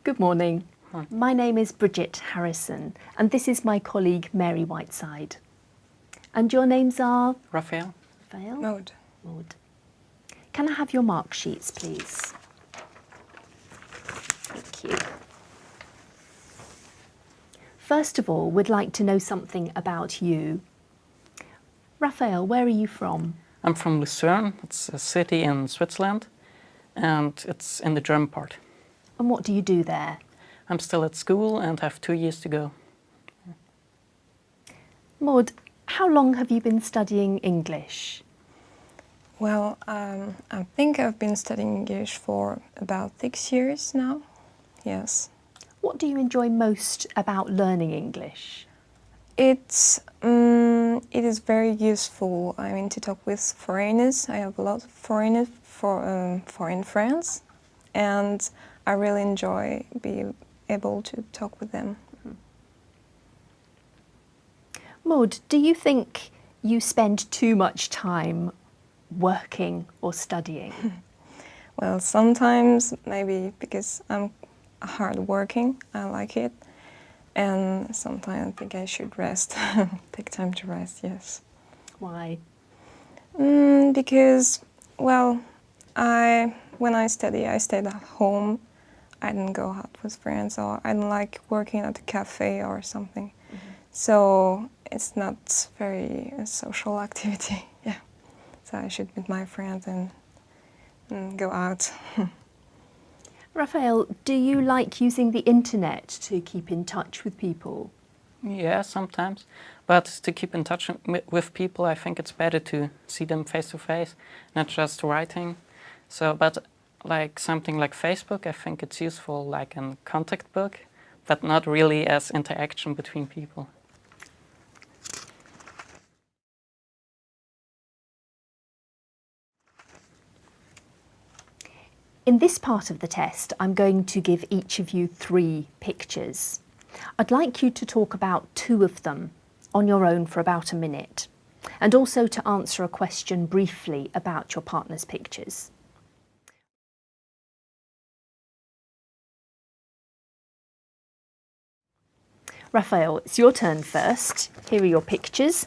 Good morning. Hi. My name is Bridget Harrison and this is my colleague Mary Whiteside. And your names are? Raphael. Raphael? Maude. Maude. Can I have your mark sheets, please? Thank you. First of all, we'd like to know something about you. Raphael, where are you from? I'm from Lucerne. It's a city in Switzerland, and it's in the German part. And what do you do there? I'm still at school and have 2 years to go. Maude, how long have you been studying English? Well, I think I've been studying English for about 6 years now. Yes. What do you enjoy most about learning English? It is very useful, I mean, to talk with foreigners. I have a lot of foreign friends, and I really enjoy being able to talk with them. Maude, do you think you spend too much time working or studying? Well, sometimes maybe because I'm hardworking, I like it. And sometimes I think I should rest, take time to rest, yes. Why? Because, well, when I study, I stayed at home. I didn't go out with friends, or I don't like working at a cafe or something. So it's not very a social activity, yeah. So I should meet my friends and go out. Raphael, do you like using the internet to keep in touch with people? Yeah, sometimes. But to keep in touch with people, I think it's better to see them face to face, not just writing. So, but like something like Facebook, I think it's useful like a contact book, but not really as interaction between people. In this part of the test, I'm going to give each of you 3 pictures. I'd like you to talk about 2 of them on your own for about a minute, and also to answer a question briefly about your partner's pictures. Raphael, it's your turn first. Here are your pictures.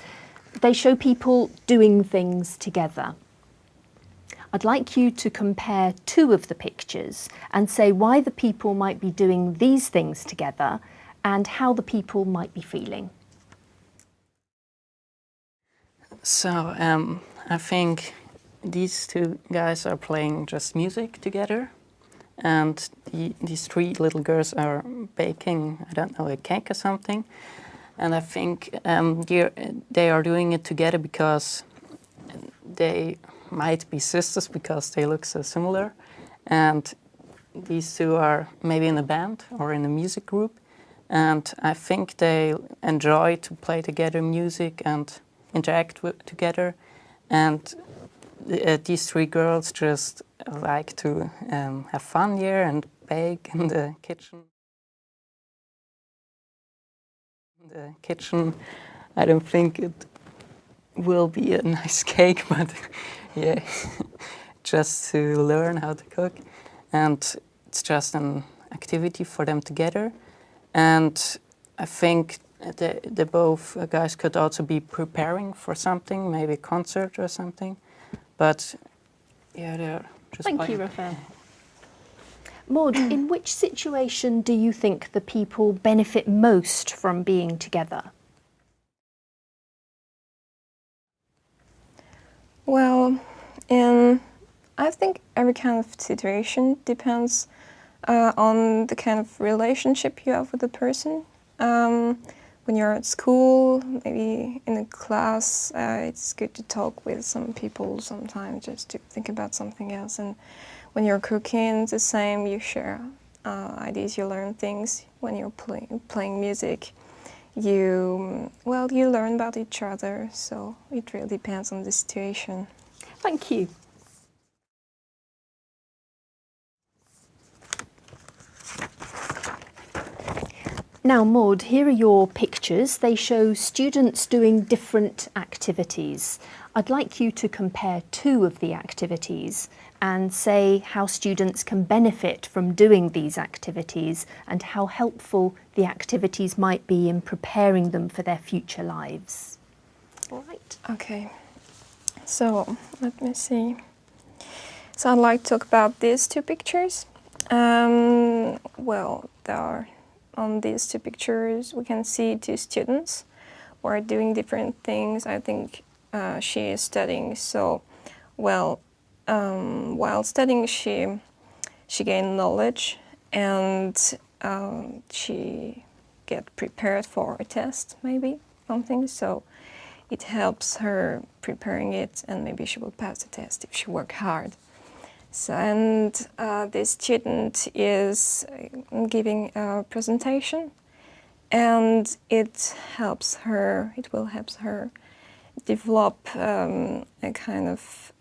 They show people doing things together. I'd like you to compare 2 of the pictures and say why the people might be doing these things together and how the people might be feeling. So I think these 2 guys are playing just music together, and these 3 little girls are baking, I don't know, a cake or something. And I think they are doing it together because they might be sisters because they look so similar. And these 2 are maybe in a band or in a music group. And I think they enjoy to play together music and interact together. And these 3 girls just like to have fun here and bake in the kitchen. I don't think it will be a nice cake, but yeah, just to learn how to cook. And it's just an activity for them together. And I think the both guys could also be preparing for something, maybe a concert or something. But yeah, they're just Thank playing. you, Raphael. Maude, in which situation do you think the people benefit most from being together? Well, I think every kind of situation depends on the kind of relationship you have with the person. When you're at school, maybe in a class, it's good to talk with some people sometimes just to think about something else. And when you're cooking, it's the same. You share ideas, you learn things. When you're playing music, you learn about each other. So it really depends on the situation. Thank you. Now, Maude, here are your pictures. They show students doing different activities. I'd like you to compare 2 of the activities and say how students can benefit from doing these activities and how helpful the activities might be in preparing them for their future lives. All right. Okay, so let me see. So I'd like to talk about these two pictures. Well, there are, on these two pictures we can see two students who are doing different things. I think she is studying, so well, while studying she gained knowledge, and she get prepared for a test, maybe something, so it helps her preparing it, and maybe she will pass the test if she works hard. So, and this student is giving a presentation, and it will help her develop a kind of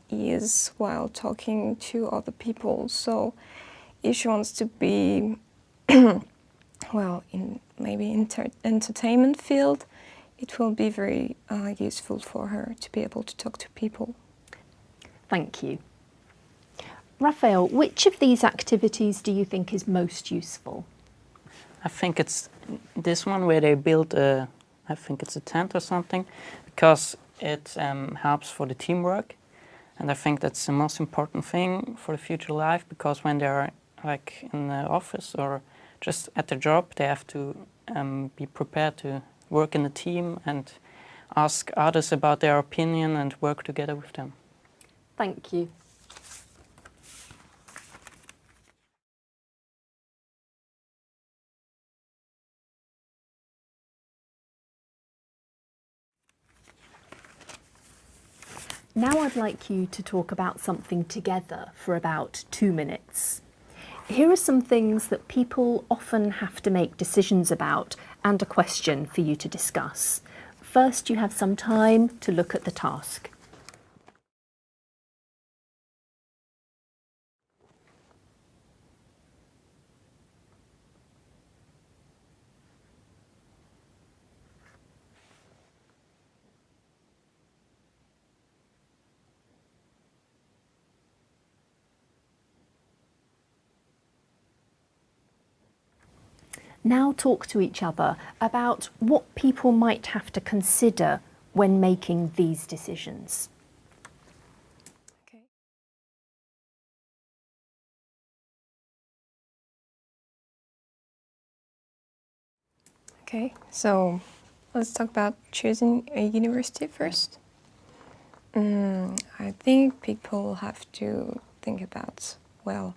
ease while talking to other people. So if she wants to be well, in maybe entertainment field, it will be very useful for her to be able to talk to people. Thank you. Raphael, which of these activities do you think is most useful? I think it's this one where they build a, I think it's a tent or something, because it helps for the teamwork, and I think that's the most important thing for the future life, because when they're like in the office or just at the job, they have to be prepared to work in a team and ask others about their opinion and work together with them. Thank you. Now I'd like you to talk about something together for about 2 minutes. Here are some things that people often have to make decisions about and a question for you to discuss. First, you have some time to look at the task. Now talk to each other about what people might have to consider when making these decisions. Okay. Okay, so let's talk about choosing a university first. I think people have to think about, well,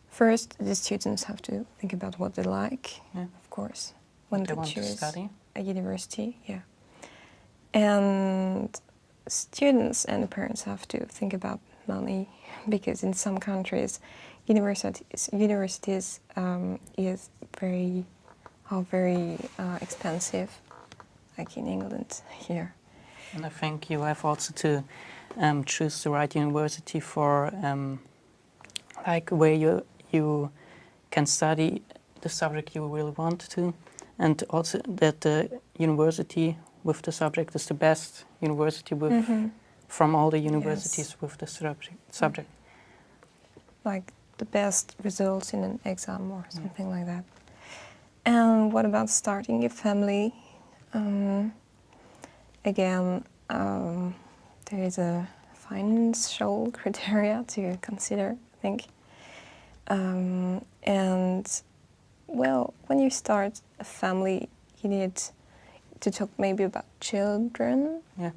first the students have to think about what they like, of course, when they want to choose study. a university, yeah. And students and the parents have to think about money, because in some countries universities are very expensive, like in England here. And I think you have also to choose the right university for like where you can study the subject you really want to, and also that the university with the subject is the best university with from all the universities with the subject. Like the best results in an exam or something like that. And what about starting a family? Again, there is a financial criteria to consider, I think. And well, when you start a family, you need to talk maybe about children. Yeah.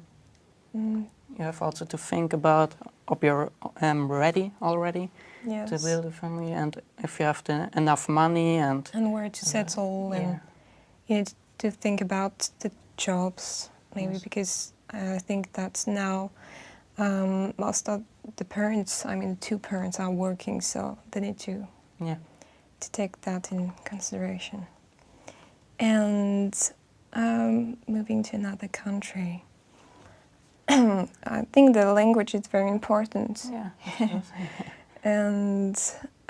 You have also to think about if you're ready already to build a family, and if you have enough money and where to settle, and you need to think about the jobs maybe, because I think that now most of the parents, I mean, 2 parents are working, so they need to take that in consideration. And moving to another country, I think the language is very important. Yeah. And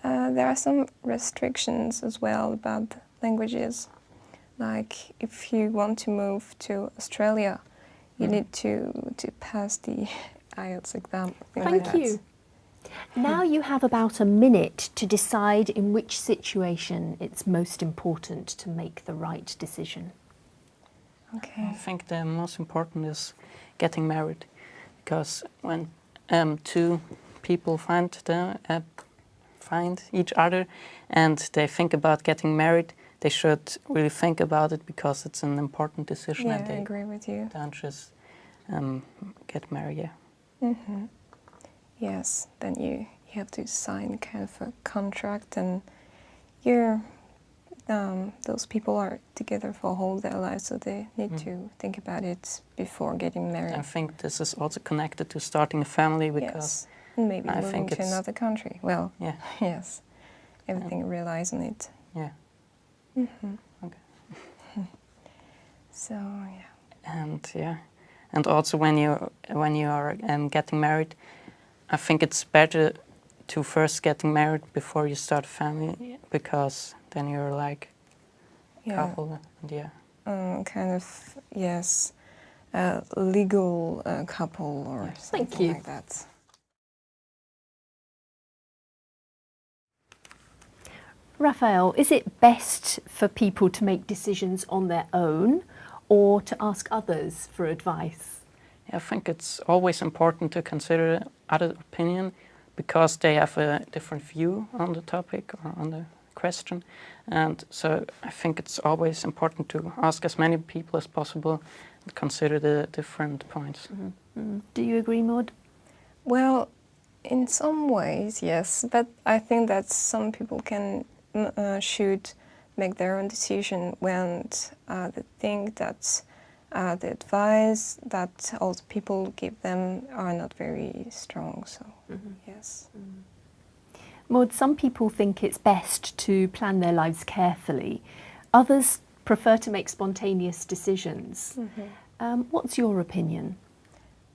there are some restrictions as well about languages. Like if you want to move to Australia, you need to pass the IELTS exam. Thank you. Now you have about a minute to decide in which situation it's most important to make the right decision. Okay. I think the most important is getting married, because when two people find each other and they think about getting married, they should really think about it, because it's an important decision. Yeah, and I they agree with you. don't just get married. Yeah. Mm-hmm. Yes, then you have to sign kind of a contract, and those people are together for whole their lives, so they need to think about it before getting married. I think this is also connected to starting a family, because Yes, and maybe I moving think to it's- another country. Well, yeah, yes, everything relies on it. yeah. Mm-hmm. Okay. So yeah. And also when you are getting married, I think it's better to first getting married before you start a family, because then you're like couple. And yeah. Kind of, yes, a legal couple or Yeah. something Thank you. like that. Raphael, is it best for people to make decisions on their own or to ask others for advice? I think it's always important to consider other opinion, because they have a different view on the topic or on the question. And so I think it's always important to ask as many people as possible and consider the different points. Do you agree, Maud? Well, in some ways, yes, but I think that some people should make their own decision when they think that the advice that all the people give them are not very strong. So, yes. Maud, some people think it's best to plan their lives carefully. Others prefer to make spontaneous decisions. What's your opinion?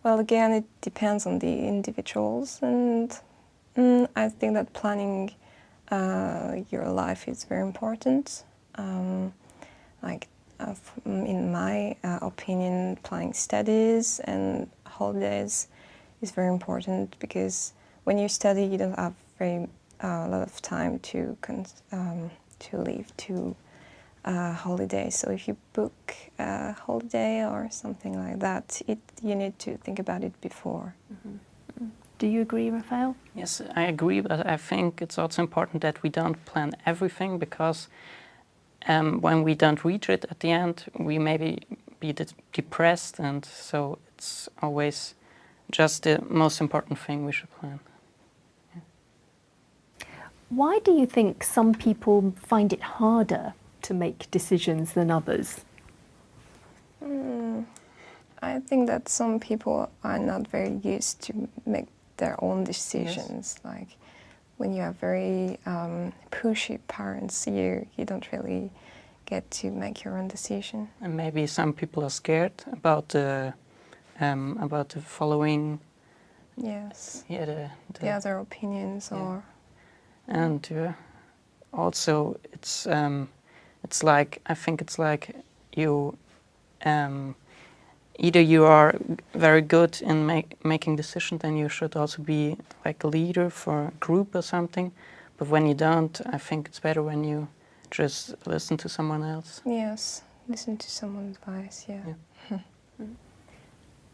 Well, again, it depends on the individuals, and I think that planning your life is very important. In my opinion, planning studies and holidays is very important, because when you study, you don't have a lot of time to leave to holiday. So if you book a holiday or something like that, you need to think about it before. Do you agree, Raphael? Yes, I agree, but I think it's also important that we don't plan everything, because when we don't reach it at the end, we maybe be depressed, and so it's always just the most important thing we should plan. Why do you think some people find it harder to make decisions than others? I think that some people are not very used to make their own decisions. Yes. Like when you have very pushy parents, you don't really get to make your own decision. And maybe some people are scared about the following. Yes. Yeah, The other opinions or. And also it's like, I think it's like you either you are very good in making decisions, then you should also be like a leader for a group or something. But when you don't, I think it's better when you just listen to someone else. Yes, listen to someone's advice, yeah.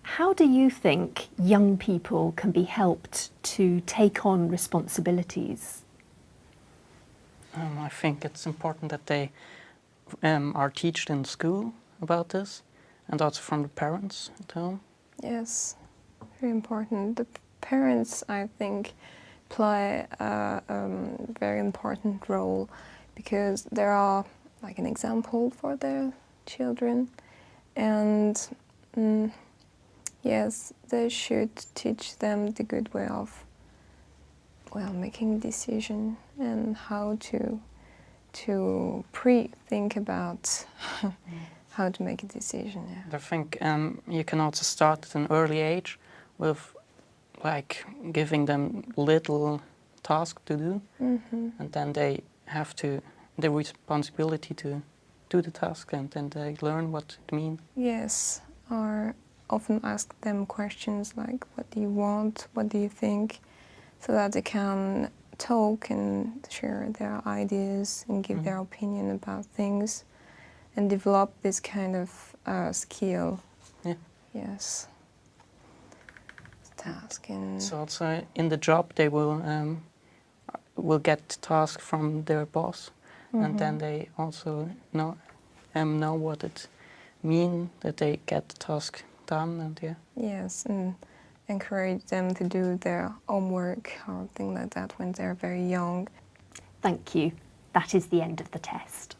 How do you think young people can be helped to take on responsibilities? I think it's important that they are taught in school about this, and also from the parents at home. Yes, very important. The parents, I think, play a very important role, because they are like an example for their children, and yes, they should teach them the good way of making a decision, and how to pre-think about how to make a decision. Yeah. I think you can also start at an early age with like giving them little tasks to do, and then they have the responsibility to do the task, and then they learn what it means. Yes, or often ask them questions like, what do you want, what do you think, so that they can talk and share their ideas and give their opinion about things and develop this kind of skill. Yeah. Yes. Task and So also in the job they will get task from their boss, and then they also know what it means that they get the task done, and yeah. yes, and encourage them to do their homework or things like that when they're very young. Thank you. That is the end of the test.